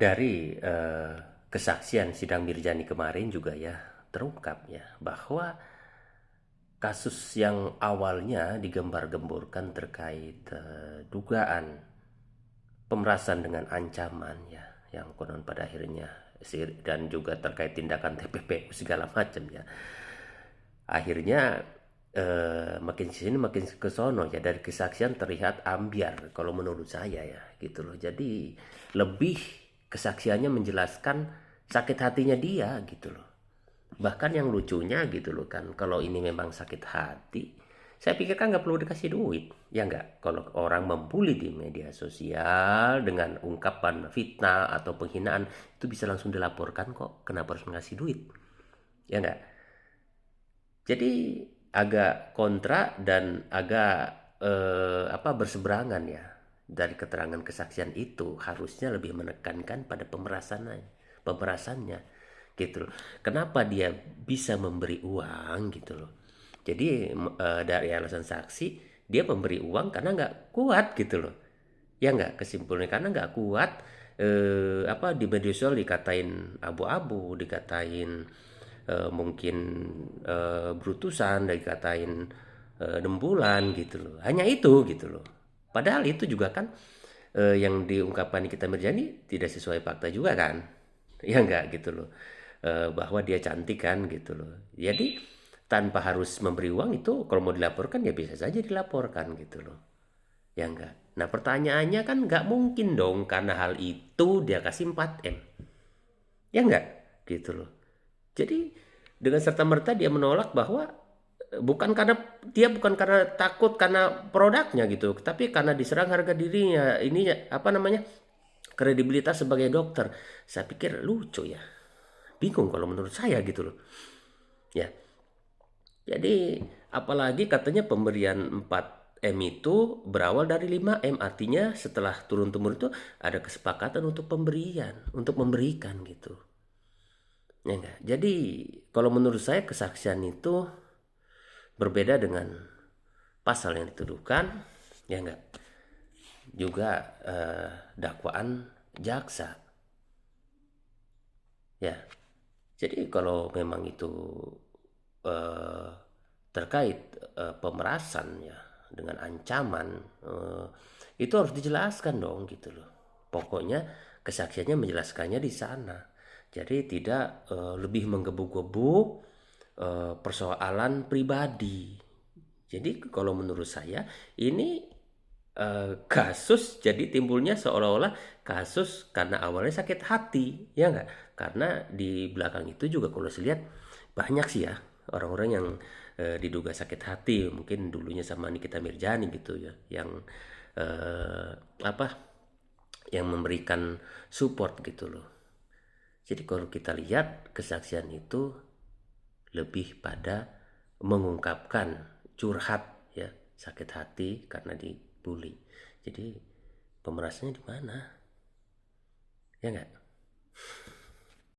Dari kesaksian sidang Mirjani kemarin juga ya terungkap ya bahwa kasus yang awalnya digembar-gemborkan terkait dugaan pemerasan dengan ancaman ya yang konon pada akhirnya dan juga terkait tindakan TPPU segala macam ya, akhirnya makin sini makin ke sono ya, dari kesaksian terlihat ambiar kalau menurut saya ya gitu loh. Jadi lebih kesaksiannya menjelaskan sakit hatinya dia gitu loh. Bahkan yang lucunya gitu loh kan, kalau ini memang sakit hati, saya pikir kan nggak perlu dikasih duit, ya nggak? Kalau orang membuli di media sosial dengan ungkapan fitnah atau penghinaan, itu bisa langsung dilaporkan kok. Kenapa harus ngasih duit? Ya nggak? Jadi agak kontra dan agak berseberangan ya. Dari keterangan kesaksian itu harusnya lebih menekankan pada pemerasannya gitu loh. Kenapa dia bisa memberi uang gitu loh. Jadi dari alasan saksi, dia memberi uang karena nggak kuat gitu loh. Ya nggak, kesimpulannya karena nggak kuat, di media sosial dikatain abu-abu, dikatain mungkin brutusan, dikatain dembulan gitu loh. Hanya itu gitu loh. Padahal itu juga kan yang diungkapkan Nikita Mirjani tidak sesuai fakta juga kan. Ya enggak gitu loh. Bahwa dia cantik kan gitu loh. Jadi tanpa harus memberi uang itu kalau mau dilaporkan ya bisa saja dilaporkan gitu loh. Ya enggak. Nah pertanyaannya kan nggak mungkin dong karena hal itu dia kasih 4M. Ya enggak gitu loh. Jadi dengan serta-merta dia menolak bahwa bukan karena takut karena produknya gitu, tapi karena diserang harga dirinya, ini apa namanya, kredibilitas sebagai dokter. Saya pikir lucu ya, bingung kalau menurut saya gitu loh. Ya, jadi apalagi katanya pemberian 4M itu berawal dari 5M, artinya setelah turun-temurun itu ada kesepakatan untuk pemberian, untuk memberikan gitu. Ya enggak. Jadi kalau menurut saya kesaksian itu berbeda dengan pasal yang dituduhkan, ya enggak, juga dakwaan jaksa ya. Jadi kalau memang itu eh, terkait pemerasan ya dengan ancaman, eh, itu harus dijelaskan dong gitu loh. Pokoknya kesaksiannya menjelaskannya di sana. Jadi tidak lebih menggebu-gebu persoalan pribadi. Jadi kalau menurut saya ini kasus jadi timbulnya seolah-olah kasus karena awalnya sakit hati, ya enggak? Karena di belakang itu juga kalau saya lihat banyak sih ya orang-orang yang diduga sakit hati, mungkin dulunya sama Nikita Mirjani gitu ya, yang eh, apa yang memberikan support gitu loh. Jadi kalau kita lihat kesaksian itu lebih pada mengungkapkan curhat ya, sakit hati karena dibully. Jadi pemerasannya di mana? Ya enggak?